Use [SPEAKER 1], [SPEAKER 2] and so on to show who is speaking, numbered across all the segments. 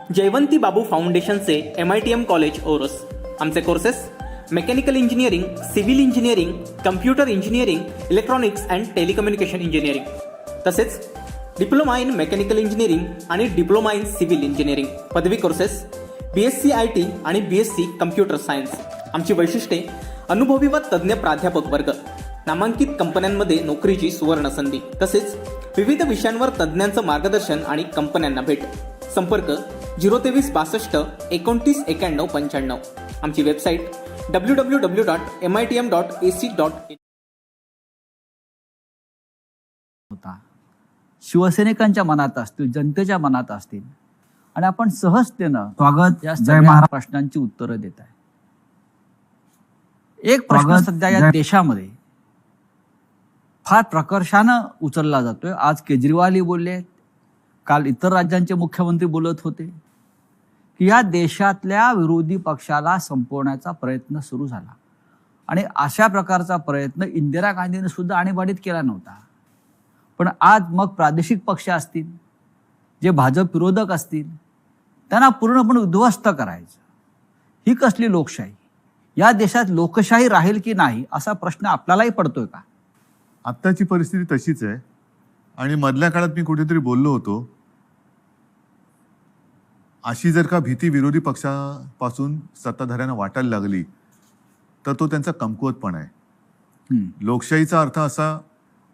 [SPEAKER 1] जयवंती बाबू फाउंडेशनचे MITM college Oros. आमचे courses mechanical engineering, civil engineering, computer engineering, electronics and telecommunication engineering, तसेच diploma in mechanical engineering आणि diploma in civil engineering पदवी courses, BSc IT आणि BSc computer science. आमची वैशिष्ट्ये: अनुभवी व तज्ज्ञ प्राध्यापक वर्ग, नामांकित कंपन्यांमध्ये नोकरीची सुवर्ण संधी, तसेच विविध विषयांवर तज्ज्ञांचं मार्गदर्शन आणि कंपन्यांना भेट. संपर्क 023 62 29 91 95. आमची वेबसाईट www.mitm.ac.in.
[SPEAKER 2] होता शिवसैनिकांच्या मनात असतील, जनतेच्या मनात असतील, आणि आपण सहजतेनं स्वागत या सगळ्या प्रश्नांची उत्तरं देत आहे. एक प्रश्न सध्या या देशामध्ये फार प्रकर्षानं उचलला जातोय. आज केजरीवालही बोलले, काल इतर राज्यांचे मुख्यमंत्री बोलत होते की या देशातल्या विरोधी पक्षाला संपवण्याचा प्रयत्न सुरू झाला. आणि अशा प्रकारचा प्रयत्न इंदिरा गांधीने सुद्धा आणीबाणीत केला नव्हता. पण आज मग प्रादेशिक पक्ष असतील, जे भाजप विरोधक असतील, त्यांना पूर्णपणे उद्ध्वस्त करायचं. ही कसली लोकशाही? या देशात लोकशाही राहील की नाही असा प्रश्न आपल्यालाही पडतोय का?
[SPEAKER 3] आत्ताची परिस्थिती तशीच आहे. आणि मधल्या काळात मी कुठेतरी बोललो होतो, अशी जर का भीती विरोधी पक्षापासून सत्ताधाऱ्यांना वाटायला लागली तर तो त्यांचा कमकुवतपणा आहे. लोकशाहीचा अर्थ असा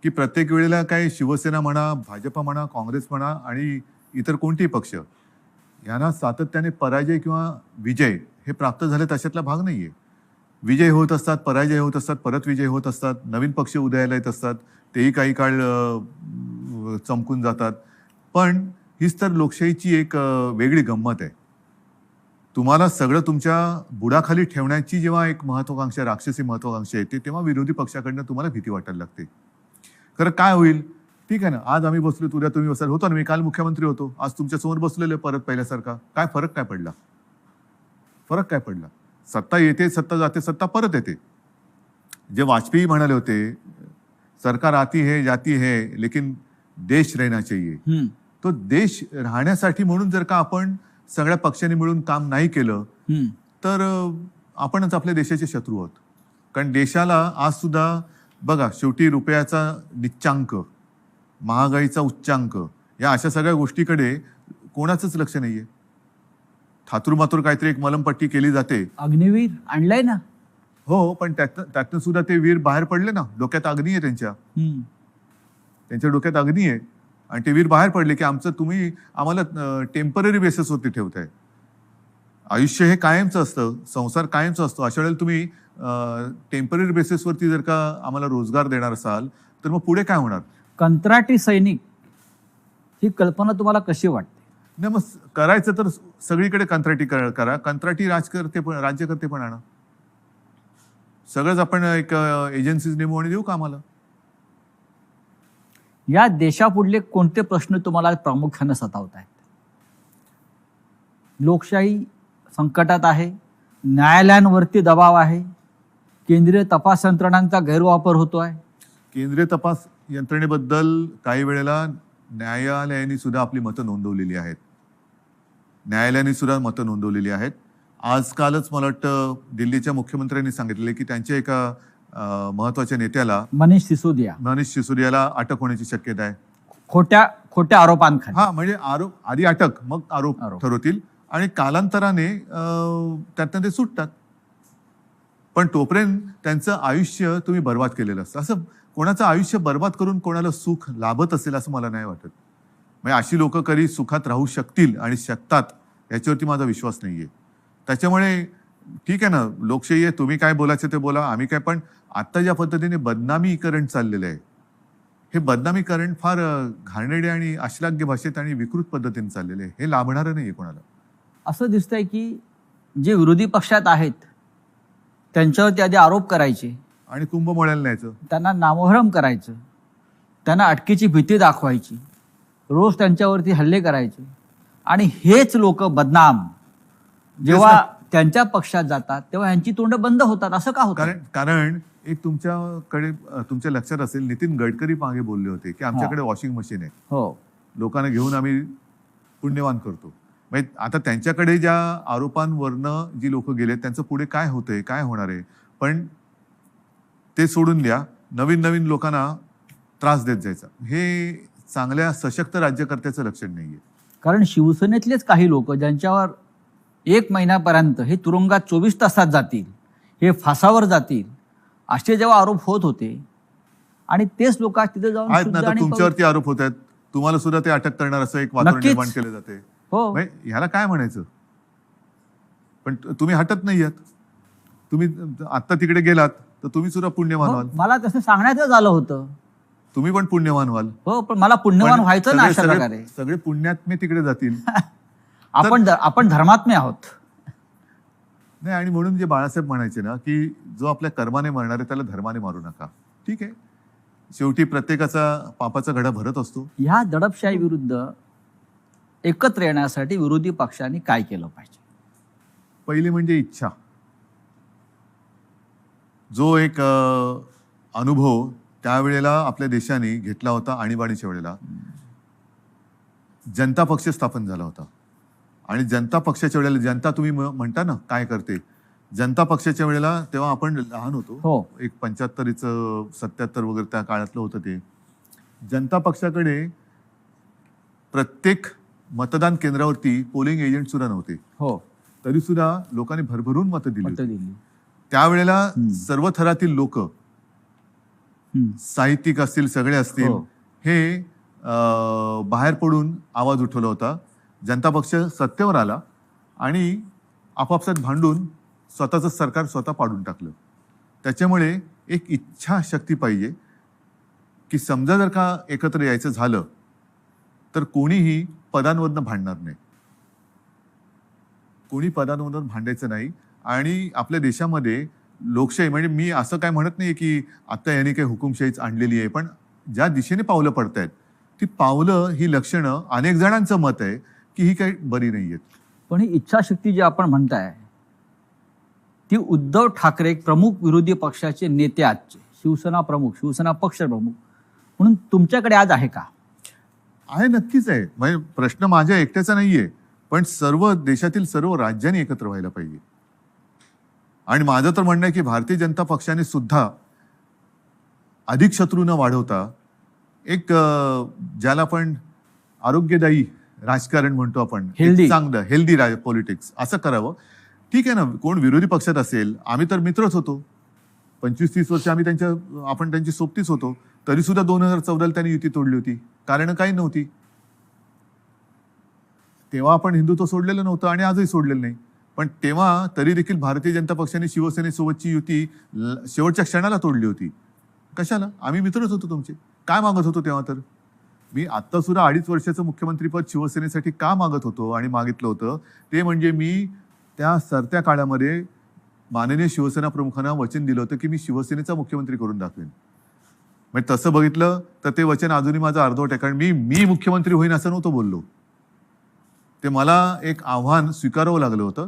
[SPEAKER 3] की प्रत्येक वेळेला काय शिवसेना म्हणा, भाजप म्हणा, काँग्रेस म्हणा आणि इतर कोणतेही पक्ष यांना सातत्याने पराजय किंवा विजय हे प्राप्त झाले तशातला भाग नाही आहे. विजय होत असतात, पराजय होत असतात, परत विजय होत असतात, नवीन पक्ष उदयाला येत असतात, तेही काही काळ चमकून जातात. पण हीच तर लोकशाहीची एक वेगळी गंमत आहे. तुम्हाला सगळं तुमच्या बुडाखाली ठेवण्याची जेव्हा एक महत्वाकांक्षा, राक्षसी महत्वाकांक्षा येते, तेव्हा विरोधी पक्षाकडनं तुम्हाला भीती वाटायला लागते. खरं काय होईल? ठीक आहे ना, आज आम्ही बसलो, उद्या तुम्ही बसाल. होतो ना, मी काल मुख्यमंत्री होतो, आज तुमच्या समोर बसलेले परत पहिल्यासारखा. काय फरक काय पडला? फरक काय पडला? सत्ता येते, सत्ता जाते, सत्ता परत येते. जे वाजपेयी म्हणाले होते, सरकार आती है जाती है लेकिन देश रहना चाहिए. तो देश राहण्यासाठी म्हणून जर का आपण सगळ्या पक्षांनी मिळून काम नाही केलं तर आपणच आपल्या देशाचे शत्रू आहोत. कारण देशाला आज सुद्धा बघा, शेवटी रुपयाचा निच्चांक, महागाईचा उच्चांक, या अशा सगळ्या गोष्टीकडे कोणाचंच लक्ष नाहीये. थातूरमातूर काहीतरी एक मलमपट्टी केली जाते.
[SPEAKER 2] अग्निवीर आणलाय ना.
[SPEAKER 3] हो, पण त्यातनं सुद्धा ते वीर बाहेर पडले ना. डोक्यात अग्नी आहे त्यांच्या डोक्यात अग्नी आहे आणि ते वीर बाहेर पडले की आमचं तुम्ही आम्हाला टेम्पररी बेसिसवरती ठेवताय. आयुष्य हे कायमचं असतं, संसार कायमचा असतो. अशा वेळेला तुम्ही टेम्पररी बेसिसवरती जर का आम्हाला रोजगार देणार असाल तर मग पुढे काय होणार?
[SPEAKER 2] कंत्राटी सैनिक ही कल्पना तुम्हाला कशी वाटते?
[SPEAKER 3] नाही, मग करायचं तर सगळीकडे कंत्राटी करा. कंत्राटी राज्यकर्ते पण आणा. सगळंच आपण एक एजन्सीज नेमू आणि देऊ का आम्हाला?
[SPEAKER 2] या देशापुढले कोणते प्रश्न तुम्हाला प्रामुख्याने सतावत आहेत? लोकशाही संकटात आहे, न्यायालयांवरती दबाव आहे, केंद्रीय तपास यंत्रणांचा गैरवापर होतोय.
[SPEAKER 3] केंद्रीय तपास यंत्रणेबद्दल काही वेळेला न्यायालयांनी सुद्धा आपली मतं नोंदवलेली आहेत. आजकालच मला वाटतं दिल्लीच्या मुख्यमंत्र्यांनी सांगितले की त्यांच्या एका महत्वाच्या नेत्याला, मनीष सिसोदियाला अटक होण्याची शक्यता आहे.
[SPEAKER 2] खोट्या आरोपांखाली.
[SPEAKER 3] हा, म्हणजे आरोप आधी अटक, मग आरोप ठरवतील आणि कालांतराने त्यातनं ते सुटतात. पण तोपर्यंत त्यांचं आयुष्य तुम्ही बर्बाद केलेलं असतं. असं कोणाचं आयुष्य बर्बाद करून कोणाला सुख लाभत असेल असं मला नाही वाटत. म्हणजे अशी लोक कधी सुखात राहू शकतील आणि शकतात याच्यावरती माझा विश्वास नाहीये. त्याच्यामुळे ठीक आहे ना, लोकशाही आहे, तुम्ही काय बोलायचं ते बोला, आम्ही काय. पण आता ज्या पद्धतीने बदनामीकरण चाललेलं आहे, हे बदनामीकरण फार घाणेरड्या आणि अश्लाघ्य भाषेत आणि विकृत पद्धतीने चाललेलं आहे. हे लाभणारं नाहीये कोणाला.
[SPEAKER 2] असं दिसतंय की जे विरोधी पक्षात आहेत त्यांच्यावरती आधी आरोप करायचे
[SPEAKER 3] आणि कुंभमेळ्याला न्यायचं,
[SPEAKER 2] त्यांना नामोहरम करायचं, त्यांना अटकेची भीती दाखवायची, रोज त्यांच्यावरती हल्ले करायचे, आणि हेच लोक बदनाम जेव्हा त्यांच्या पक्षात जातात तेव्हा यांची तोंड बंद होतात. असं का होतं?
[SPEAKER 3] कारण एक तुमच्या लक्षात असेल, नितीन गडकरी मागे बोलले होते की आमच्याकडे वॉशिंग मशीन आहे, लोकांना घेऊन आम्ही पुण्यवान करतो. म्हणजे आता त्यांच्याकडे ज्या आरोपांवरनं जी लोक गेले त्यांचं पुढे काय होतंय, काय होणार आहे, पण ते सोडून द्या. नवीन नवीन लोकांना त्रास देत जायचा, हे चांगल्या सशक्त राज्यकर्त्याचं लक्षण नाहीये.
[SPEAKER 2] कारण शिवसेनेतलेच काही लोक ज्यांच्यावर 1 महिन्यापर्यंत हे तुरुंगात 24 तासात जातील, हे फासावर जातील, असे जेव्हा आरोप होत होते आणि तेच लोक तिथे जाऊन
[SPEAKER 3] आहेत ना,
[SPEAKER 2] शुद्ध
[SPEAKER 3] आता
[SPEAKER 2] आणि
[SPEAKER 3] तुमच्यावरती आरोप होत आहेत, तुम्हाला सुद्धा ते अटक करणार असं एक वातावरण
[SPEAKER 2] नक्कीच.
[SPEAKER 3] निर्माण केलं जाते.
[SPEAKER 2] हो.
[SPEAKER 3] म्हणजे ह्याला काय म्हणायचं? पण तुम्ही हटत नाही आहात. तुम्ही आता तिकडे गेलात तर तुम्ही सुद्धा पुण्यवान
[SPEAKER 2] हो,
[SPEAKER 3] व्हाल.
[SPEAKER 2] मला तसं सांगण्यातच आलं होतं.
[SPEAKER 3] तुम्ही पण पुण्यवान व्हाल.
[SPEAKER 2] हो, पण मला पुण्यवान
[SPEAKER 3] पण
[SPEAKER 2] व्हायचं ना
[SPEAKER 3] सगळे-
[SPEAKER 2] अशा
[SPEAKER 3] सगळे-
[SPEAKER 2] प्रकारे.
[SPEAKER 3] सगळे पुण्यात्मे तिकडे जातील.
[SPEAKER 2] आपण धर्मात्मे आहोत.
[SPEAKER 3] नाही, आणि म्हणून जे बाळासाहेब म्हणायचे ना, की जो आपल्या कर्माने मरणार आहे त्याला धर्माने मारू नका. ठीक आहे, शेवटी प्रत्येकाचा पापाचा घडा भरत असतो.
[SPEAKER 2] ह्या दडपशाही विरुद्ध एकत्र येण्यासाठी विरोधी पक्षांनी काय केलं पाहिजे?
[SPEAKER 3] पहिली म्हणजे इच्छा. जो एक अनुभव त्यावेळेला आपल्या देशाने घेतला होता आणीबाणीच्या वेळेला, जनता पक्ष स्थापन झाला होता. आणि जनता पक्षाच्या वेळेला, जनता तुम्ही म्हणता ना काय करते, जनता पक्षाच्या वेळेला तेव्हा आपण लहान होतो.
[SPEAKER 2] हो.
[SPEAKER 3] एक 75 77 वगैरे त्या काळातलं होतं ते. जनता पक्षाकडे प्रत्येक मतदान केंद्रावरती पोलिंग एजंट सुद्धा नव्हते.
[SPEAKER 2] हो,
[SPEAKER 3] तरी सुद्धा लोकांनी भरभरून मतं दिली
[SPEAKER 2] मतं
[SPEAKER 3] होती.
[SPEAKER 2] दिली.
[SPEAKER 3] त्यावेळेला सर्व थरातील लोक, साहित्यिक असतील, सगळे असतील,
[SPEAKER 2] हो.
[SPEAKER 3] हे बाहेर पडून आवाज उठवला होता. जनता पक्ष सत्तेवर आला आणि आपापसात भांडून स्वतःचं सरकार स्वतः पाडून टाकलं. त्याच्यामुळे एक इच्छाशक्ती पाहिजे, की समजा जर का एकत्र यायचं झालं तर कोणीही पदांवरनं भांडणार नाही, कोणी पदांवरून भांडायचं नाही. आणि आपल्या देशामध्ये लोकशाही, म्हणजे मी असं काय म्हणत नाही की आता यांनी काही हुकुमशाहीच आणलेली आहे, पण ज्या दिशेने पावलं पडतायत ती पावलं, ही लक्षणं, अनेक जणांचं मत आहे की ही काही बरी नाही आहेत.
[SPEAKER 2] पण ही इच्छाशक्ती जी आपण म्हणताय ती उद्धव ठाकरे प्रमुख विरोधी पक्षाचे नेते, आजचे शिवसेना प्रमुख, शिवसेना पक्ष प्रमुख म्हणून तुमच्याकडे आज आहे का?
[SPEAKER 3] आहे, नक्कीच आहे. म्हणजे प्रश्न माझ्या एकट्याचा नाहीये, पण सर्व देशातील सर्व राज्यांनी एकत्र व्हायला पाहिजे. आणि माझं तर म्हणणं आहे की भारतीय जनता पक्षाने सुद्धा अधिक शत्रू न वाढवता एक ज्याला आपण आरोग्यदायी राजकारण म्हणतो आपण, एक
[SPEAKER 2] Healthy.
[SPEAKER 3] चांगलं हेल्दी पॉलिटिक्स असं करावं. ठीक आहे ना, कोण विरोधी पक्षात असेल, आम्ही तर मित्रच होतो. 25-30 वर्ष आपण त्यांची सोबतीच होतो. तरी सुद्धा 2014 त्यांनी युती तोडली होती, कारण काही नव्हती. तेव्हा आपण हिंदुत्व सोडलेलं नव्हतं आणि आजही सोडलेलं नाही. पण तेव्हा तरी देखील भारतीय जनता पक्षाने शिवसेनेसोबतची युती शेवटच्या क्षणाला तोडली होती. कशाला? आम्ही मित्रच होतो तुमचे. काय मागत होतो तेव्हा? तर मी आता सुद्धा 2.5 वर्षाचं मुख्यमंत्रीपद शिवसेनेसाठी का मागत होतो आणि मागितलं होतं, ते म्हणजे मी त्या सरत्या काळामध्ये माननीय शिवसेना प्रमुखांना वचन दिलं होतं की मी शिवसेनेचा मुख्यमंत्री करून दाखवेन. म्हणजे तसं बघितलं तर ते वचन अजूनही माझं अर्धवट आहे. कारण मी मुख्यमंत्री होईन असं नव्हतं बोललो. ते मला एक आव्हान स्वीकारावं लागलं होतं,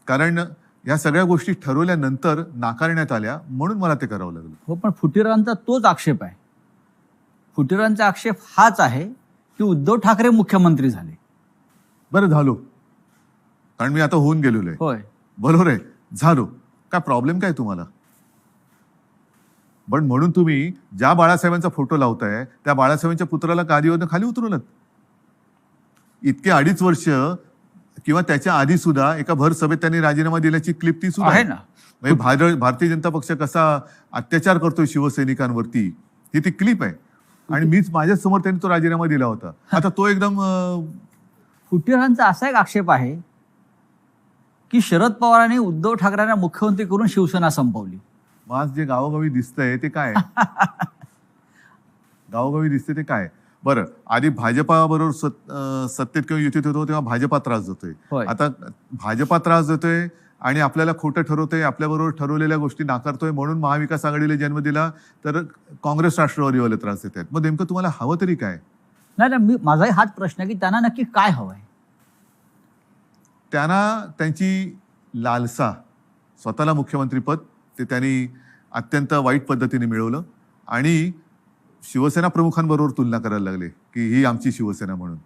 [SPEAKER 3] कारण या सगळ्या गोष्टी ठरवल्यानंतर नाकारण्यात आल्या, म्हणून मला ते करावं लागलं.
[SPEAKER 2] हो, पण फुटीरांचा तोच आक्षेप आहे. फुटीरांचा आक्षेप हाच आहे की उद्धव ठाकरे मुख्यमंत्री झाले.
[SPEAKER 3] बरं झालो, कारण मी आता होऊन गेलेलो आहे.
[SPEAKER 2] होय,
[SPEAKER 3] बरोबर आहे, झालो. काय प्रॉब्लेम काय तुम्हाला? पण म्हणून तुम्ही ज्या बाळासाहेबांचा फोटो लावताय त्या बाळासाहेबांच्या पुत्राला गादीवरनं खाली उतरवलं. इतके 2.5 वर्ष किंवा त्याच्या आधी सुद्धा एका भर सभेत त्यांनी राजीनामा दिल्याची क्लिप ती सुद्धा
[SPEAKER 2] आहे ना.
[SPEAKER 3] म्हणजे भारतीय जनता पक्ष कसा अत्याचार करतोय शिवसैनिकांवरती, ही ती क्लिप आहे. आणि मीच माझ्या समोर त्यांनी तो राजीनामा दिला होता. आता तो एकदम
[SPEAKER 2] फुटीरांचा असा एक आक्षेप आहे की शरद पवारांनी उद्धव ठाकरेंना मुख्यमंत्री करून शिवसेना संपवली.
[SPEAKER 3] आज जे गावोगावी दिसतंय ते काय? गावोगावी दिसते ते काय? बरं, आधी भाजपा बरोबर सत्तेत किंवा युतीत होतो तेव्हा भाजपा त्रास देतोय.
[SPEAKER 2] होय.
[SPEAKER 3] आता भाजपा त्रास देतोय आणि आपल्याला खोटं ठरवतोय, आपल्याबरोबर ठरवलेल्या गोष्टी नाकारतोय, म्हणून महाविकास आघाडीला जन्म दिला, तर काँग्रेस राष्ट्रवादीवाले त्रास देत आहेत. मग नेमकं तुम्हाला हवं तरी काय?
[SPEAKER 2] नाही, माझाही हाच प्रश्न आहे की त्यांना नक्की काय हवंय?
[SPEAKER 3] त्यांना त्यांची लालसा, स्वतःला मुख्यमंत्रीपद ते त्यांनी अत्यंत वाईट पद्धतीने मिळवलं आणि शिवसेना प्रमुखांबरोबर तुलना करायला लागले की ही आमची शिवसेना म्हणून.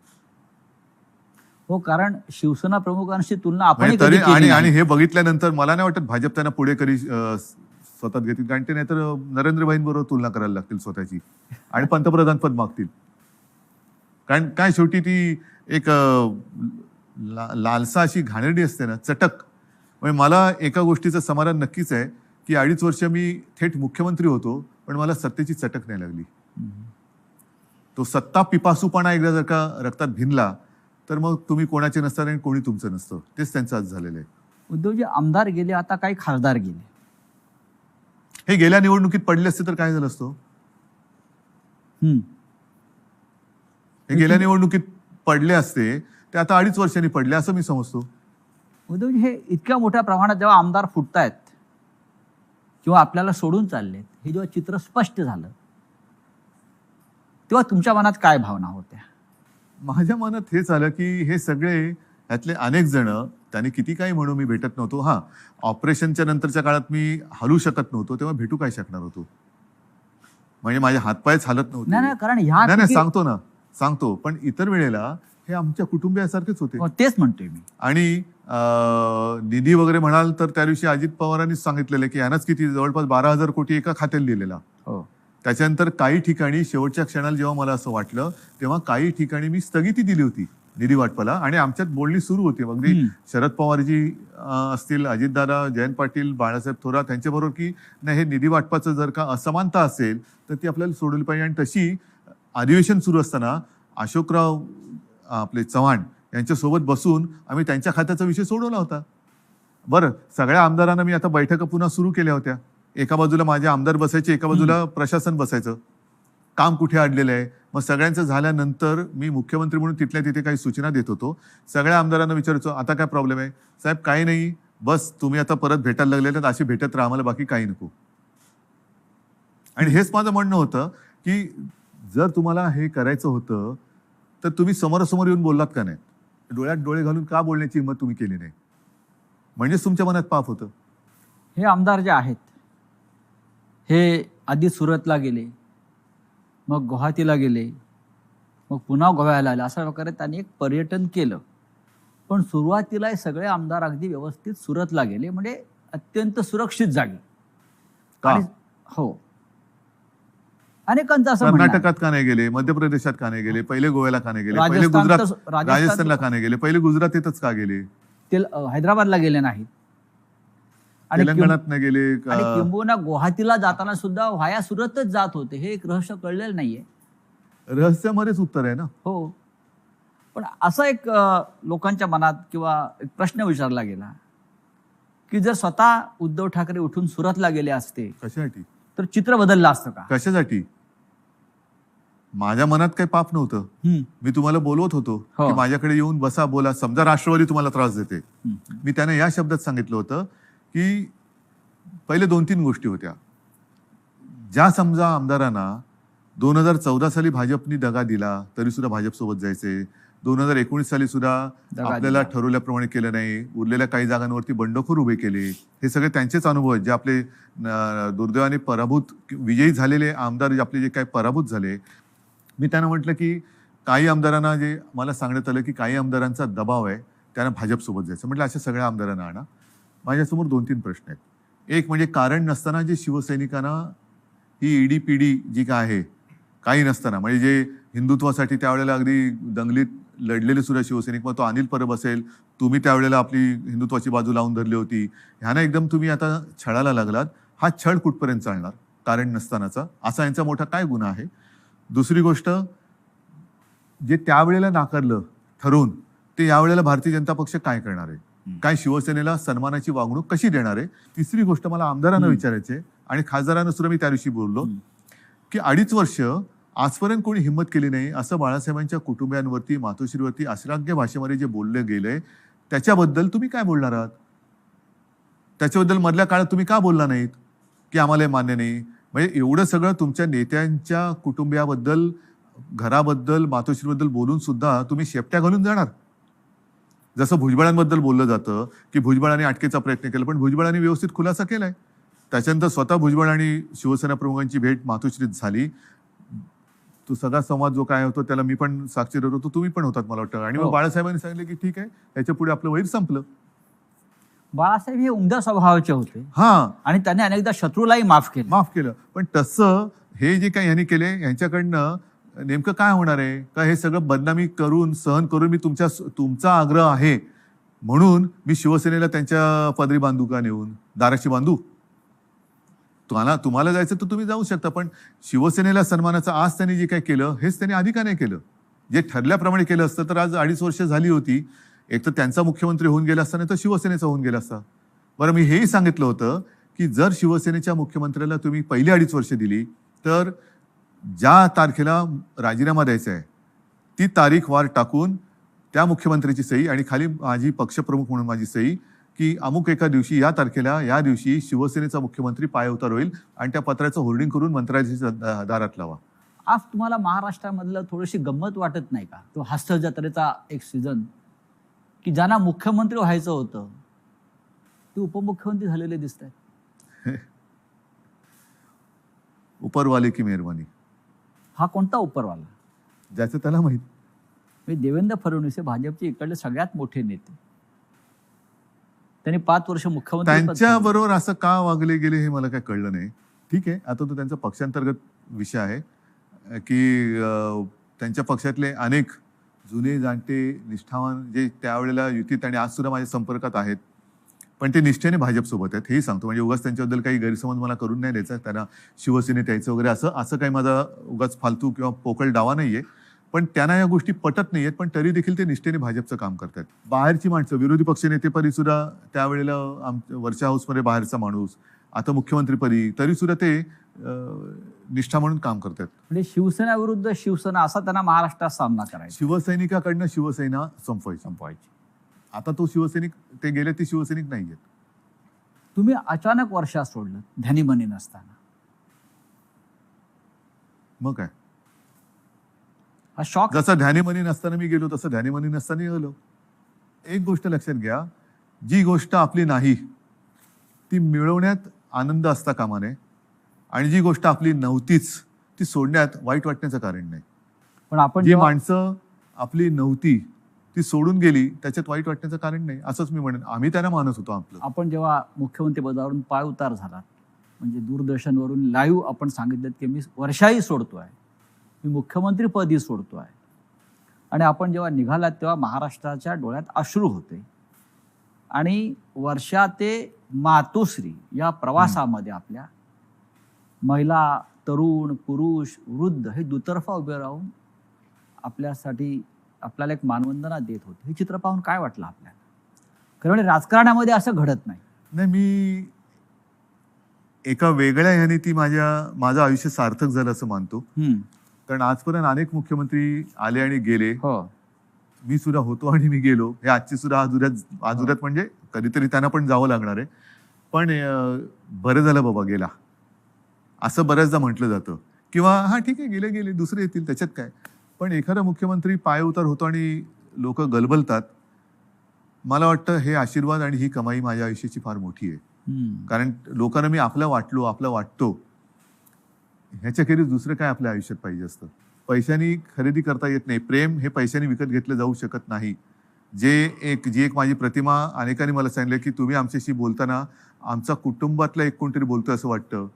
[SPEAKER 2] हो, कारण शिवसेना प्रमुखांशी तुलना आपण
[SPEAKER 3] म्हणजे तरी आणि हे बघितल्यानंतर मला नाही वाटत भाजप त्यांना पुढे कधी स्वतःच घेतील, कारण ते नाहीतर नरेंद्रभाईंबरोबर तुलना करायला लागतील स्वतःची आणि पंतप्रधान पद मागतील. कारण काय शेवटी ती एक लालसा अशी घाणेरडी असते ना, चटक. म्हणजे मला एका गोष्टीचं समाधान नक्कीच आहे की 2.5 वर्ष मी थेट मुख्यमंत्री होतो, पण मला सत्तेची चटक नाही लागली. तो सत्ता पिपासूपणा एकदा जर का रक्तात भिनला तर मग तुम्ही कोणाचे नसतात आणि कोणी तुमचं नसतं. तेच त्यांचं आज झालेलं आहे.
[SPEAKER 2] उद्धवजी, आमदार गेले, आता काही खासदार गेले.
[SPEAKER 3] हे गेल्या निवडणुकीत पडले असते तर काय झालं असतं? हे गेल्या निवडणुकीत पडले असते ते आता 2.5 वर्षांनी पडले असं मी समजतो.
[SPEAKER 2] उद्धवजी, हे इतक्या मोठ्या प्रमाणात जेव्हा आमदार फुटतायत किंवा आपल्याला सोडून चाललेत, हे जेव्हा चित्र स्पष्ट झालं तेव्हा तुमच्या मनात काय भावना होत्या?
[SPEAKER 3] माझ्या मनात हेच आलं की हे सगळे यातले अनेक जण, त्यांनी किती काही म्हणू, मी भेटत नव्हतो. हा, ऑपरेशनच्या नंतरच्या काळात मी हलू शकत नव्हतो, तेव्हा भेटू काय शकणार होतो? म्हणजे माझे हातपायच हालत नव्हते.
[SPEAKER 2] नाही, कारण
[SPEAKER 3] नाही सांगतो पण इतर वेळेला हे आमच्या कुटुंबियासारखेच होते.
[SPEAKER 2] तेच म्हणतोय मी.
[SPEAKER 3] आणि निधी वगैरे म्हणाल तर त्या दिवशी अजित पवारांनीच सांगितलेलं की यानंच किती जवळपास 12,000 कोटी एका खात्याला दिलेला. त्याच्यानंतर काही ठिकाणी शेवटच्या क्षणाला जेव्हा मला असं वाटलं तेव्हा काही ठिकाणी मी स्थगिती दिली होती निधी वाटपाला आणि आमच्यात बोलणी सुरू होती. अगदी शरद पवारजी असतील, अजितदादा, जयंत पाटील, बाळासाहेब थोरात यांच्याबरोबर की नाही, हे निधी वाटपाचं जर का असमानता असेल तर ती आपल्याला सोडवली पाहिजे. आणि तशी अधिवेशन सुरू असताना अशोकराव आपले चव्हाण यांच्यासोबत बसून आम्ही त्यांच्या खात्याचा विषय सोडवला होता. बरं, सगळ्या आमदारांना मी आता बैठका पुन्हा सुरू केल्या होत्या. एका बाजूला माझे आमदार बसायचे, एका बाजूला प्रशासन बसायचं. काम कुठे अडलेलं आहे, मग सगळ्यांचं झाल्यानंतर मी मुख्यमंत्री म्हणून तिथल्या तिथे काही सूचना देत होतो. सगळ्या आमदारांना विचारायचो, आता काय प्रॉब्लेम आहे? साहेब काही नाही, बस तुम्ही आता परत भेटायला लागले तर अशी भेटत राहा, आम्हाला बाकी काही नको. आणि हेच माझं म्हणणं होतं की जर तुम्हाला हे करायचं होतं तर तुम्ही समोरासमोर येऊन बोललात का नाही? डोळ्यात डोळे घालून का बोलण्याची हिंमत तुम्ही केली नाही? म्हणजेच तुमच्या मनात पाप होतं.
[SPEAKER 2] हे आमदार जे आहेत हे आधी सुरतला गेले, मग गुवाहाटीला गेले, मग पुन्हा गोव्याला आले, अशा प्रकारे त्यांनी एक पर्यटन केलं. पण सुरुवातीला हे सगळे आमदार अगदी व्यवस्थित सुरतला गेले, म्हणजे अत्यंत सुरक्षित जागी. हो, अनेकांचं असं म्हणणं आहे.
[SPEAKER 3] कर्नाटकात का नाही गेले? मध्य प्रदेशात का नाही गेले? पहिले गोव्याला का नाही गेले? पहिले राजस्थानला का नाही गेले? पहिले गुजरातेतच का गेले?
[SPEAKER 2] ते हैदराबादला गेले नाहीत आणि
[SPEAKER 3] तेलंगणात नाही गेले.
[SPEAKER 2] किंबहुना गुवाहाटीला जाताना सुद्धा व्हाया सुरतच जात होते. हे एक रहस्य कळलेलं नाहीये.
[SPEAKER 3] रहस्यामध्येच उत्तर आहे ना.
[SPEAKER 2] हो, पण असं एक लोकांच्या मनात किंवा एक प्रश्न विचारला गेला की जर स्वतः उद्धव ठाकरे उठून सुरतला गेले असते
[SPEAKER 3] कशासाठी,
[SPEAKER 2] तर चित्र बदललं असतं का?
[SPEAKER 3] कशासाठी? माझ्या मनात काही पाप नव्हतं. मी तुम्हाला बोलवत होतो की माझ्याकडे येऊन बसा, बोला. समजा राष्ट्रवादी तुम्हाला त्रास देते, मी त्यांना या शब्दात सांगितलं होतं की पहिले 2-3 गोष्टी होत्या. ज्या समजा आमदारांना 2014 साली भाजपनी दगा दिला तरी सुद्धा भाजप सोबत जायचे, 2019 साली सुद्धा आपल्याला ठरवल्याप्रमाणे केलं नाही, उरलेल्या काही जागांवरती बंडखोर उभे केले. हे सगळे त्यांचेच अनुभव आहेत, जे आपले दुर्दैवाने पराभूत विजयी झालेले आमदार आपले जे काही पराभूत झाले. मी त्यांना म्हटलं की काही आमदारांना जे मला सांगण्यात आलं की काही आमदारांचा दबाव आहे, त्यांना भाजपसोबत जायचं. म्हटलं अशा सगळ्या आमदारांना आणा. माझ्यासमोर 2-3 प्रश्न आहेत. एक म्हणजे कारण नसताना जे शिवसैनिकांना ही ईडी-पीडी जी काय आहे, काही नसताना, म्हणजे जे हिंदुत्वासाठी त्यावेळेला अगदी दंगलीत लढलेले सुद्धा शिवसैनिक, मग तो अनिल परब असेल, तुम्ही त्यावेळेला आपली हिंदुत्वाची बाजू लावून धरली होती, ह्यांना एकदम तुम्ही आता छळायला लागलात. हा छळ कुठपर्यंत चालणार? कारण नसतानाचा असा यांचा मोठा काय गुन्हा आहे? दुसरी गोष्ट, जे त्यावेळेला नाकारलं ठरवून, ते यावेळेला भारतीय जनता पक्ष काय करणार आहे? काय शिवसेनेला सन्मानाची वागणूक कशी देणार आहे? तिसरी गोष्ट मला आमदारांना विचारायचे आणि खासदारांना सुद्धा मी त्या दिवशी बोललो की 2.5 वर्ष आजपर्यंत कोणी हिंमत केली नाही असं बाळासाहेबांच्या कुटुंबियांवरती, मातोश्रीवरती अश्लाघ्य भाषेमध्ये जे बोलले गेलंय त्याच्याबद्दल तुम्ही काय बोलणार आहात? त्याच्याबद्दल मधल्या काळात तुम्ही का बोलला नाहीत की आम्हाला मान्य नाही? म्हणजे एवढं सगळं तुमच्या नेत्यांच्या कुटुंबियाबद्दल, घराबद्दल, मातोश्रीबद्दल बोलून सुद्धा तुम्ही शेपट्या घालून जाणार. जसं भुजबळांबद्दल बोललं जातं की भुजबळांनी अटकेचा प्रयत्न केला, पण भुजबळांनी व्यवस्थित खुलासा केलाय. त्याच्यानंतर स्वतः भुजबळ आणि शिवसेना प्रमुखांची भेट मातोश्रीत झाली. तो सगळा संवाद जो काय होतो त्याला मी पण साक्षीदार होतो, तुम्ही पण होतात मला वाटतं. आणि मग
[SPEAKER 2] हो.
[SPEAKER 3] बाळासाहेबांनी सांगितलं की ठीक आहे, याच्या पुढे आपलं वैर संपलं.
[SPEAKER 2] बाळासाहेब हे उमद्या स्वभावाचे होते
[SPEAKER 3] हा,
[SPEAKER 2] आणि त्याने अनेकदा शत्रूलाही माफ केलं.
[SPEAKER 3] माफ केलं. पण तसं हे जे काही यांनी केले यांच्याकडनं नेमकं काय होणार आहे का? हे सगळं बदनामी करून सहन करून मी तुमचा आग्रह आहे म्हणून मी शिवसेनेला त्यांच्या पदरी बांधू का, नेऊन दाराशी बांधू? तुम्हाला जायचं तर तुम्ही जाऊ शकता, पण शिवसेनेला सन्मानाचं आज त्यांनी जे काही केलं हेच त्यांनी आधी का नाही केलं? जे ठरल्याप्रमाणे केलं असतं तर आज 2.5 वर्ष झाली होती. एक तर त्यांचा मुख्यमंत्री होऊन गेला असता, नाही तर शिवसेनेचा होऊन गेला असता. बरं, मी हेही सांगितलं होतं की जर शिवसेनेच्या मुख्यमंत्र्याला तुम्ही पहिली 2.5 वर्ष दिली तर ज्या तारखेला राजीनामा द्यायचा आहे ती तारीख वार टाकून त्या मुख्यमंत्र्याची सही आणि खाली माझी पक्षप्रमुख म्हणून माझी सही की अमुक एका दिवशी या तारखेला या दिवशी शिवसेनेचा मुख्यमंत्री पायउतार होईल आणि त्या पत्राचं होर्डिंग करून मंत्रालयाच्या दारात लावा.
[SPEAKER 2] आज तुम्हाला महाराष्ट्रामधलं थोडीशी गंमत वाटत नाही का? तो हास्य जत्रेचा एक सीझन की ज्यांना मुख्यमंत्री व्हायचं होतं ते उपमुख्यमंत्री झालेले दिसत आहेत.
[SPEAKER 3] उपरवाले की मेहरबानी,
[SPEAKER 2] हा कोणता उपरवाला?
[SPEAKER 3] ज्याचं त्याला माहित.
[SPEAKER 2] म्हणजे देवेंद्र फडणवीस हे भाजपचे इकडले सगळ्यात मोठे नेते. त्यांनी 5 वर्ष मुख्यमंत्री पद
[SPEAKER 3] त्यांच्या
[SPEAKER 2] केलं.
[SPEAKER 3] बरोबर असं का वागले गेले हे मला काय कळलं नाही. ठीक आहे, आता तो त्यांचा पक्षांतर्गत विषय आहे की त्यांच्या पक्षातले अनेक जुने जाणते निष्ठावान जे त्यावेळेला युतीत आणि आज सुद्धा माझ्या संपर्कात आहेत, पण ते निष्ठेने भाजपसोबत आहेत हेही सांगतो. म्हणजे उगाच त्यांच्याबद्दल काही गैरसमज मला करून नाही द्यायचा, त्यांना शिवसेनेत यायचं वगैरे असं काही माझा उगाच फालतू किंवा पोकळ डावा नाहीये. पण त्यांना या गोष्टी पटत नाहीयेत, पण तरी देखील ते निष्ठेने भाजपचं काम करतात. बाहेरची माणसं, विरोधी पक्षनेतेपदी सुद्धा त्यावेळेला वरच्या हाऊसमध्ये बाहेरचा माणूस, आता मुख्यमंत्रीपदी, तरी सुद्धा ते निष्ठा म्हणून काम करतात.
[SPEAKER 2] म्हणजे शिवसेना विरुद्ध शिवसेना असा त्यांना महाराष्ट्रात सामना करायचा.
[SPEAKER 3] शिवसैनिकाकडनं शिवसेना संपवायची. आता तो शिवसैनिक, ते गेले ते शिवसैनिक नाहीयेत.
[SPEAKER 2] तुम्ही अचानक वर्षात सोडलं ध्यानीमनी नसताना.
[SPEAKER 3] मग काय,
[SPEAKER 2] हा शॉक.
[SPEAKER 3] जसं ध्यानीमनी नसताना मी गेलो तसं ध्यानीमनी नसताना गेलो. एक गोष्ट लक्षात घ्या, जी गोष्ट आपली नाही ती मिळवण्यात आनंद असता कामा नये आणि जी गोष्ट आपली नव्हतीच ती सोडण्यात वाईट वाटण्याचं कारण नाही.
[SPEAKER 2] पण आपण
[SPEAKER 3] जी माणसं आपली नव्हती ती सोडून गेली त्याच्यात वाईट वाटण्याचं कारण नाही, असंच मी म्हणेन. आम्ही त्यांना मानत होतो आपलं.
[SPEAKER 2] आपण जेव्हा मुख्यमंत्री पदावरून पाय उतार झाला, म्हणजे दूरदर्शनवरून लाईव्ह आपण सांगितलं की मी वर्षाही सोडतोय, मी मुख्यमंत्रीपदी सोडतोय, आणि आपण जेव्हा निघालात तेव्हा महाराष्ट्राच्या डोळ्यात अश्रू होते. आणि वर्षा ते मातोश्री या प्रवासामध्ये आपल्या महिला, तरुण, पुरुष, वृद्ध हे दुतर्फा उभे राहून आपल्यासाठी आपल्याला एक मानवंदना देत होते. हे चित्र पाहून काय वाटलं आपल्याला? खरं म्हणजे राजकारणामध्ये असं घडत नाही.
[SPEAKER 3] नाही, मी एका वेगळ्या ह्याने माझं आयुष्य सार्थक झालं असं मानतो. कारण आजपर्यंत अनेक मुख्यमंत्री आले आणि गेले.
[SPEAKER 2] हो,
[SPEAKER 3] मी सुद्धा होतो आणि मी गेलो. हे आजची सुद्धा आजुऱ्यात म्हणजे कधीतरी त्यांना पण जावं लागणार आहे. पण बरं झालं बाबा गेला असं बऱ्याचदा म्हटलं जातं, किंवा हा ठीक आहे गेले दुसरे येतील त्याच्यात काय. पण एखादा मुख्यमंत्री पाय उतार होतो आणि लोक गलबलतात. मला वाटतं हे आशीर्वाद आणि ही कमाई माझ्या आयुष्याची फार मोठी आहे. कारण लोकांना मी आपलं वाटतो ह्याच्याखेरीज दुसरं काय आपल्या आयुष्यात पाहिजे असतं. पैशानी खरेदी करता येत नाही. प्रेम हे पैशाने विकत घेतलं जाऊ शकत नाही. जी एक माझी प्रतिमा, अनेकांनी मला सांगितलं की तुम्ही आमच्याशी बोलताना आमचा कुटुंबातला एक कोणतरी बोलतोय असं वाटतं,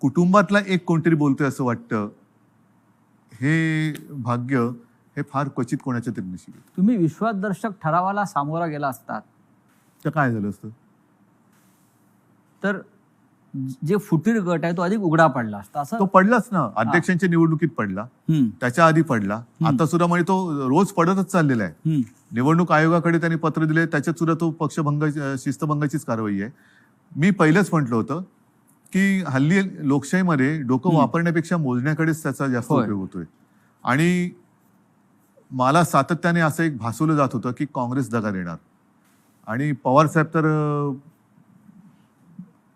[SPEAKER 3] कुटुंबातला एक कोणतरी बोलतोय असं वाटतं. हे भाग्य हे फार क्वचित कोणाच्या तरी नशिबी.
[SPEAKER 2] तुम्ही विश्वासदर्शक ठरावाला सामोरा गेला असतात
[SPEAKER 3] तर काय झालं असतं?
[SPEAKER 2] तर जे फुटीर गट आहे तो अधिक उघडा पडला असता. असं
[SPEAKER 3] तो पडलाच ना, अध्यक्षांच्या निवडणुकीत पडला, त्याच्या आधी पडला, आता सुद्धा म्हणजे तो रोज पडतच चाललेला आहे. निवडणूक आयोगाकडे त्यांनी पत्र दिले, त्याच्यात सुद्धा तो शिस्तभंगाचीच कारवाई आहे. मी पहिलेच म्हटलं होतं की हल्ली लोकशाहीमध्ये डोकं वापरण्यापेक्षा मोजण्याकडेच त्याचा जास्त उपयोग होतोय. आणि मला सातत्याने असं एक भासवलं जात होतं की काँग्रेस दगा देणार, आणि पवार साहेब तर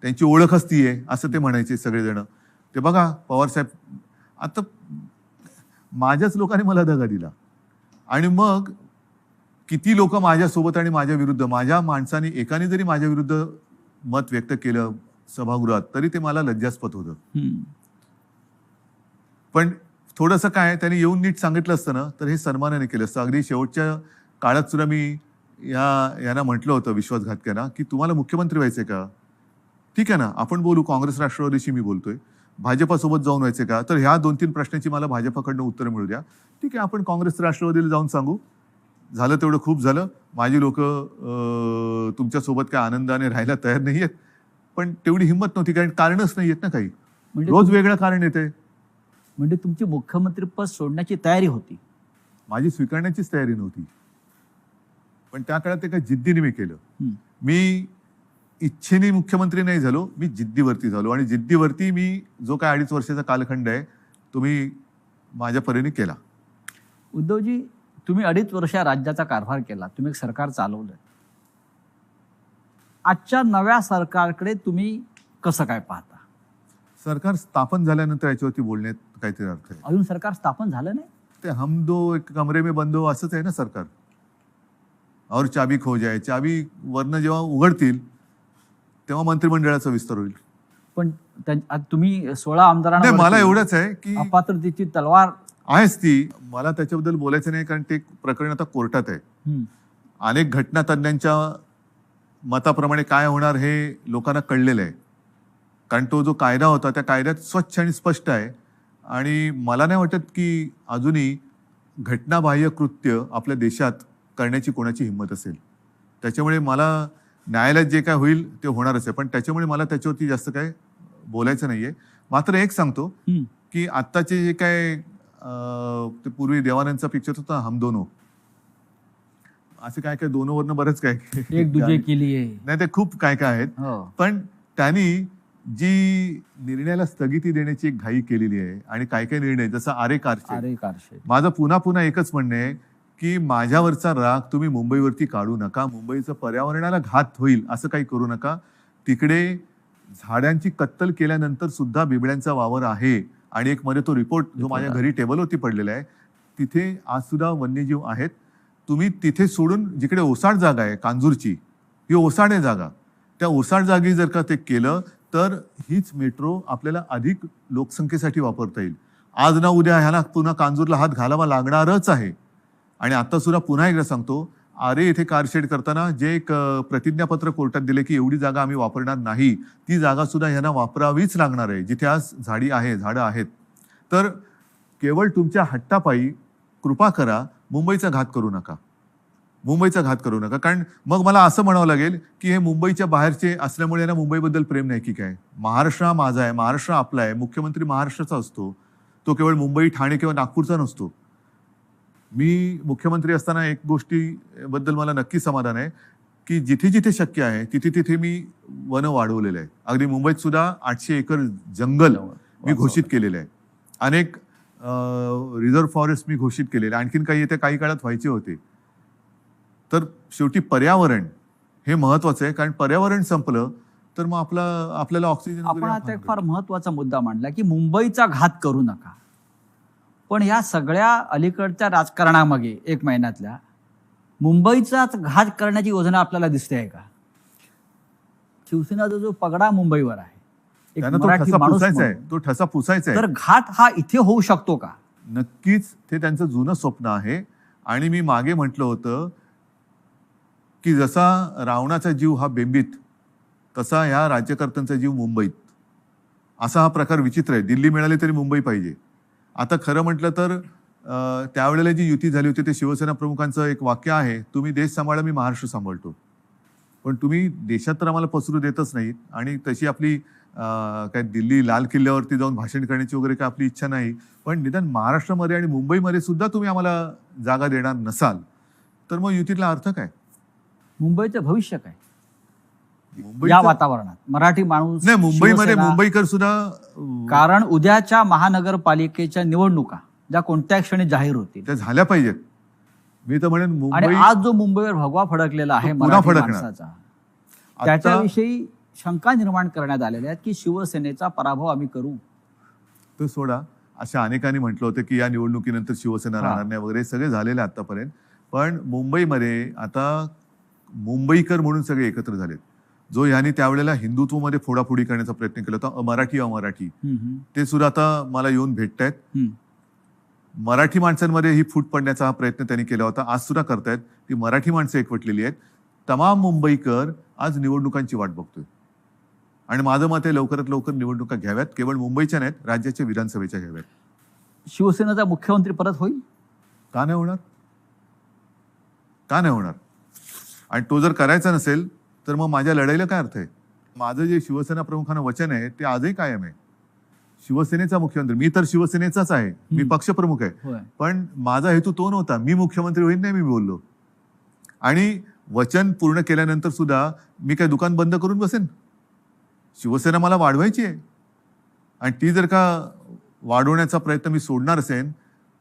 [SPEAKER 3] त्यांची ओळखच ती आहे असं ते म्हणायचे सगळेजण. ते बघा पवार साहेब, आता माझ्याच लोकांनी मला दगा दिला आणि मग किती लोक माझ्यासोबत आणि माझ्या विरुद्ध, माझ्या माणसाने एकाने जरी माझ्या विरुद्ध मत व्यक्त केलं सभागृहात तरी ते मला लज्जास्पद होतं. पण थोडंसं काय त्यांनी येऊन नीट सांगितलं असतं ना तर हे सन्मानाने केलं असतं. अगदी शेवटच्या काळात सुद्धा मी यांना म्हटलं होतं विश्वासघातक्यांना की तुम्हाला मुख्यमंत्री व्हायचंय का? ठीक आहे ना, आपण बोलू. काँग्रेस राष्ट्रवादीशी मी बोलतोय. भाजपासोबत जाऊन व्हायचे का? तर ह्या 2-3 प्रश्नांची मला भाजपाकडनं उत्तरं मिळू द्या. ठीक आहे, आपण काँग्रेस राष्ट्रवादीला जाऊन सांगू. झालं तेवढं खूप झालं. माझी लोक तुमच्यासोबत काय आनंदाने राहायला तयार नाही आहेत. पण तेवढी हिंमत नव्हती, कारण कारणच नाही आहेत ना काही.
[SPEAKER 2] म्हणजे
[SPEAKER 3] रोज वेगळं कारण येते.
[SPEAKER 2] म्हणजे तुमची मुख्यमंत्रीपद सोडण्याची तयारी होती?
[SPEAKER 3] माझी स्वीकारण्याचीच तयारी नव्हती. पण त्या काळात ते काय जिद्दीने मी केलं. मी इच्छेने मुख्यमंत्री नाही झालो, मी जिद्दीवरती झालो. आणि जिद्दीवरती मी जो काय 2.5 वर्षाचा कालखंड आहे तो मी माझ्या परीने केला.
[SPEAKER 2] उद्धवजी, तुम्ही 2.5 वर्ष राज्याचा कारभार केला, तुम्ही एक सरकार चालवलं. आजच्या नव्या सरकारकडे तुम्ही कसं काय पाहता?
[SPEAKER 3] सरकार स्थापन झाल्यानंतर याच्यावरती बोलण्यात काहीतरी अर्थ आहे.
[SPEAKER 2] अजून सरकार स्थापन झालं नाही?
[SPEAKER 3] ते हम दो एक कमरे में बंद हो असंच आहे ना सरकार. और चाबी खो जाए, चाबी वरनं जेव्हा उघडतील तेव्हा मंत्रिमंडळाचा विस्तार होईल.
[SPEAKER 2] पण तुम्ही 16 आमदारांना
[SPEAKER 3] नाही, मला एवढंच आहे की
[SPEAKER 2] अपात्रतेची तलवार
[SPEAKER 3] आहेच ती. मला त्याच्याबद्दल बोलायचं नाही, कारण ते प्रकरण आता कोर्टात आहे. अनेक घटना तज्ञांच्या मताप्रमाणे काय होणार हे लोकांना कळलेलं आहे. कारण तो जो कायदा होता त्या कायद्यात स्वच्छ आणि स्पष्ट आहे. आणि मला नाही वाटत की अजूनही घटनाबाह्य कृत्य आपल्या देशात करण्याची कोणाची हिंमत असेल. त्याच्यामुळे मला न्यायालयात जे काय होईल ते होणारच आहे. पण त्याच्यामुळे मला त्याच्यावरती जास्त काय बोलायचं नाहीये. मात्र एक सांगतो की आत्ताचे जे काय ते पूर्वी देवानंदचा पिक्चर होता हम दोनो, असे काय काय दोनोवरनं बरंच काय
[SPEAKER 2] एक दुजे केली आहे.
[SPEAKER 3] नाही, ते खूप काय काय आहेत. पण त्यांनी जी निर्णयाला स्थगिती देण्याची एक घाई केलेली आहे. आणि काय काय निर्णय, जसं आरे कारशेड. माझं पुन्हा एकच म्हणणं आहे की माझ्यावरचा राग तुम्ही मुंबईवरती काढू नका. मुंबईचं पर्यावरणाला घात होईल असं काही करू नका. तिकडे झाडांची कत्तल केल्यानंतर सुद्धा बिबळ्यांचा वावर आहे. आणि एक मध्ये तो रिपोर्ट जो माझ्या घरी टेबलवरती पडलेला आहे, तिथे आज सुद्धा वन्यजीव आहेत. तुम्ही तिथे सोडून जिकडे ओसाड जागा आहे कांजूरची, ही ओसाड आहे जागा, त्या ओसाड जागी जर का ते केलं तर हीच मेट्रो आपल्याला अधिक लोकसंख्येसाठी वापरता येईल. आज ना उद्या ह्याला पुन्हा कांजूरला हात घालावा लागणारच आहे. आणि आता सुद्धा पुन्हा एकदा सांगतो, आरे येथे कारशेड करताना जे एक प्रतिज्ञापत्र कोर्टात दिले की एवढी जागा आम्ही वापरणार नाही, ती जागा सुद्धा ह्यांना वापरावीच लागणार आहे जिथे आज झाडं आहेत. तर केवळ तुमच्या हट्टापायी कृपा करा, मुंबईचा घात करू नका. कारण मग मला असं म्हणावं लागेल की हे मुंबईच्या बाहेरचे असल्यामुळे यांना मुंबईबद्दल प्रेम नाही की काय. महाराष्ट्र हा माझा आहे, महाराष्ट्र आपला आहे. मुख्यमंत्री महाराष्ट्राचा असतो, तो केवळ मुंबई, ठाणे किंवा नागपूरचा नसतो. मी मुख्यमंत्री असताना एक गोष्टीबद्दल मला नक्की समाधान आहे की जिथे जिथे शक्य आहे तिथे तिथे मी वन वाढवलेलं आहे. अगदी मुंबईत सुद्धा 800 एकर जंगल मी घोषित केलेलं आहे. अनेक रिझर्व्ह फॉरेस्ट मी घोषित केलेले. आणखीन काही येत्या काही काळात व्हायचे होते. तर शेवटी पर्यावरण हे महत्वाचं आहे, कारण पर्यावरण संपलं तर मग आपल्याला ऑक्सिजन.
[SPEAKER 2] आपण आता एक फार महत्वाचा मुद्दा मांडला की मुंबईचा घात करू नका. पण या सगळ्या अलीकडच्या राजकारणामागे 1 महिन्यातल्या मुंबईचाच घात करण्याची योजना आपल्याला दिसते आहे का? शिवसेनेचा जो पगडा मुंबईवर आहे, एक मराठी माणूस म्हणून,
[SPEAKER 3] तो ठसा पुसायचा आहे.
[SPEAKER 2] तर घात हा इथे होऊ शकतो का?
[SPEAKER 3] नक्कीच ते त्यांचं जुनं स्वप्न आहे. आणि मी मागे म्हटलं होतं की जसा रावणाचा जीव हा बेंबीत, तसा ह्या राज्यकर्त्यांचा जीव मुंबईत. असा हा प्रकार विचित्र आहे. दिल्ली मिळाली तरी मुंबई पाहिजे. आता खरं म्हटलं तर त्यावेळेला जी युती झाली होती ते शिवसेना प्रमुखांचं एक वाक्य आहे, तुम्ही देश सांभाळा, मी महाराष्ट्र सांभाळतो. पण तुम्ही देशात तर आम्हाला पसरू देतच नाहीत. आणि तशी आपली काय दिल्ली लाल किल्ल्यावरती जाऊन भाषण करण्याची वगैरे काय आपली इच्छा नाही. पण निदान महाराष्ट्रामध्ये आणि मुंबईमध्ये सुद्धा तुम्ही आम्हाला जागा देणार नसाल तर मग युतीतला अर्थ काय?
[SPEAKER 2] मुंबईचं भविष्य काय या वातावरणात? मराठी माणूस
[SPEAKER 3] नाही, मुंबईमध्ये मुंबईकर सुद्धा,
[SPEAKER 2] कारण उद्याच्या महानगरपालिकेच्या निवडणुका ज्या कोणत्या क्षणी जाहीर होतील
[SPEAKER 3] त्या झाल्या पाहिजेत. मी तर म्हणेन
[SPEAKER 2] आणि आज जो मुंबईवर भगवा फडकलेला आहे मराठी माणसाचा, त्याच्याविषयी शंका निर्माण करण्यात आलेल्या आहेत की शिवसेनेचा पराभव आम्ही करू.
[SPEAKER 3] तो सोडा, अशा अनेकांनी म्हटलं होतं की या निवडणुकीनंतर शिवसेना राहणार नाही वगैरे, सगळे झालेले आतापर्यंत. पण मुंबईमध्ये आता मुंबईकर म्हणून सगळे एकत्र झालेत. जो यांनी त्यावेळेला हिंदुत्वमध्ये फोडाफोडी करण्याचा प्रयत्न केला होता, अमराठी, ते सुद्धा आता मला येऊन भेटतायत. मराठी माणसांमध्ये ही फूट पडण्याचा हा प्रयत्न त्यांनी केला होता. आज सुद्धा करतायत. ती मराठी माणसं एकवटलेली आहेत. तमाम मुंबईकर आज निवडणुकांची वाट बघतोय आणि माझं मत आहे लवकरात लवकर निवडणुका घ्याव्यात. केवळ मुंबईच्या नाहीत, राज्याच्या विधानसभेच्या घ्याव्यात.
[SPEAKER 2] शिवसेनेचा मुख्यमंत्री परत होईल?
[SPEAKER 3] का नाही होणार? का नाही होणार? आणि तो जर करायचा नसेल तर मग माझ्या लढाईला काय अर्थ आहे? माझं जे शिवसेना प्रमुखांना वचन आहे ते आजही कायम आहे. शिवसेनेचा मुख्यमंत्री, मी तर शिवसेनेचाच आहे, मी पक्षप्रमुख आहे,
[SPEAKER 2] होय.
[SPEAKER 3] पण माझा हेतू तो नव्हता. मी मुख्यमंत्री होईन नाही मी बोललो. आणि वचन पूर्ण केल्यानंतर सुद्धा मी काय दुकान बंद करून बसेन? शिवसेना मला वाढवायची आहे आणि ती जर का वाढवण्याचा प्रयत्न मी सोडणार असेल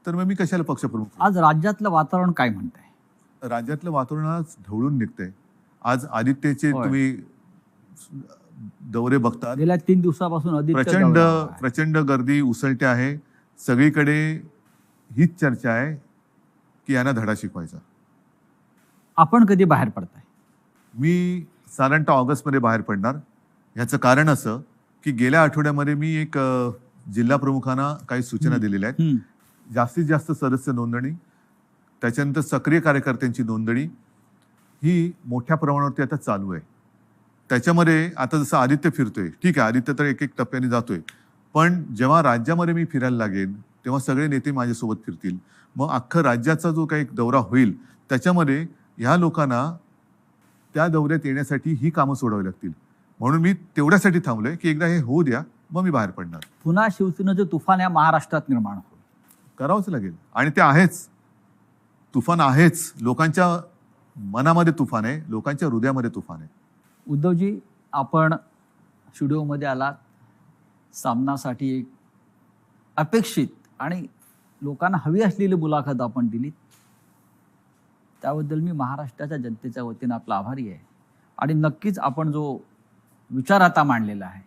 [SPEAKER 3] तर मग मी कशाला पक्षप्रमुख?
[SPEAKER 2] आज राज्यातलं वातावरण काय म्हणतंय?
[SPEAKER 3] राज्यातलं वातावरण आज ढवळून निघतंय. आज आदित्यचे
[SPEAKER 2] होय.
[SPEAKER 3] तुम्ही दौरे बघतात,
[SPEAKER 2] गेल्या 3 दिवसापासून आदित्य
[SPEAKER 3] प्रचंड
[SPEAKER 2] दौरा आहे.
[SPEAKER 3] प्रचंड गर्दी उसळते आहे. सगळीकडे हीच चर्चा आहे की यांना धडा शिकवायचा.
[SPEAKER 2] आपण कधी बाहेर पडताय?
[SPEAKER 3] मी साधारणतः ऑगस्टमध्ये बाहेर पडणार. ह्याचं कारण असं की गेल्या आठवड्यामध्ये मी एक जिल्हा प्रमुखांना काही सूचना दिलेल्या आहेत. जास्तीत जास्त सदस्य नोंदणी, त्याच्यानंतर सक्रिय कार्यकर्त्यांची नोंदणी ही मोठ्या प्रमाणावरती आता चालू आहे. त्याच्यामध्ये आता जसं आदित्य फिरतोय, ठीक आहे, आदित्य तर एक एक टप्प्याने जातोय, पण जेव्हा राज्यामध्ये मी फिरायला लागेन तेव्हा सगळे नेते माझ्यासोबत फिरतील. मग अख्खं राज्याचा जो काही दौरा होईल त्याच्यामध्ये ह्या लोकांना त्या दौऱ्यात येण्यासाठी ही कामं सोडावी लागतील. म्हणून मी तेवढ्यासाठी थांबलोय की एकदा हे होऊ द्या, मग मी बाहेर पडणार.
[SPEAKER 2] पुन्हा शिवसेनेचं तुफान या महाराष्ट्रात निर्माण होईल.
[SPEAKER 3] करावंच लागेल आणि ते आहेच. तुफान आहेच. लोकांच्या मनामध्ये तुफान आहे, लोकांच्या हृदयामध्ये तुफान आहे.
[SPEAKER 2] उद्धवजी, आपण स्टुडिओमध्ये आलात, सामनासाठी एक अपेक्षित आणि लोकांना हवी असलेली मुलाखत आपण दिलीत. त्याबद्दल मी महाराष्ट्राच्या जनतेच्या वतीनं आपला आभारी आहे. आणि नक्कीच आपण जो विचार आता मांडलेला आहे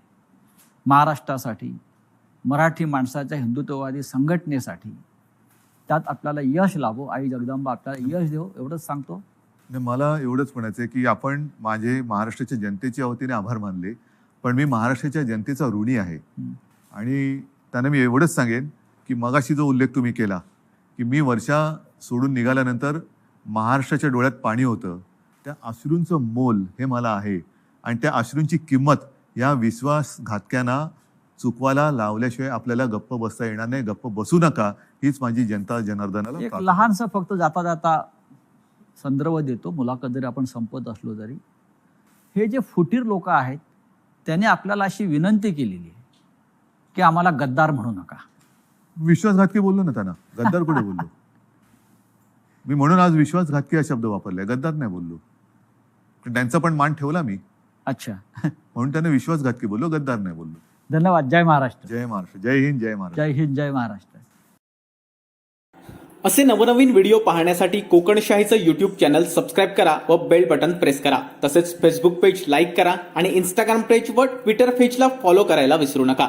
[SPEAKER 2] महाराष्ट्रासाठी, मराठी माणसाच्या हिंदुत्ववादी संघटनेसाठी, त्यात आपल्याला यश लाभो. आई जगदंबा आपल्याला यश देव, एवढंच सांगतो.
[SPEAKER 3] मला एवढंच म्हणायचं आहे की आपण माझे महाराष्ट्राच्या जनतेच्या वतीने आभार मानले, पण मी महाराष्ट्राच्या जनतेचा ऋणी आहे. आणि त्यांना मी एवढंच सांगेन की मगाशी जो उल्लेख तुम्ही केला की मी वर्षा सोडून निघाल्यानंतर महाराष्ट्राच्या डोळ्यात पाणी होतं, त्या अश्रूंचं मोल हे मला आहे आणि त्या अश्रूंची किंमत या विश्वासघातक्यांना चुकवायला लावल्याशिवाय आपल्याला गप्प बसता येणार नाही. गप्प बसू नका, हीच माझी जनता जनार्दनाला
[SPEAKER 2] एक
[SPEAKER 3] प्रार्थना.
[SPEAKER 2] लहानसं फक्त जाता जाता संदर्भ देतो, मुलाखत जरी आपण संपत असलो तरी. हे जे फुटीर लोक आहेत त्याने आपल्याला अशी विनंती केलेली आहे की आम्हाला गद्दार म्हणू नका.
[SPEAKER 3] विश्वासघातकी बोललो ना त्यांना, गद्दार कुठे बोललो मी? म्हणून आज विश्वासघातकी हा शब्द वापरलाय, गद्दार नाही बोललो. त्यांचा पण मान ठेवला मी,
[SPEAKER 2] अच्छा.
[SPEAKER 3] म्हणून त्यांना विश्वासघातकी बोललो, गद्दार नाही बोललो.
[SPEAKER 2] धन्यवाद. जय महाराष्ट्र.
[SPEAKER 3] जय महाराष्ट्र. जय हिंद. जय महाराष्ट्र.
[SPEAKER 2] जय हिंद. जय महाराष्ट्र.
[SPEAKER 1] असे नवनवीन व्हिडिओ पाहण्यासाठी कोकणशाहीचं यूट्यूब चॅनल सबस्क्राईब करा व बेल बटन प्रेस करा. तसेच फेसबुक पेज लाईक करा आणि इंस्टाग्राम पेज व ट्विटर पेजला फॉलो करायला विसरू नका.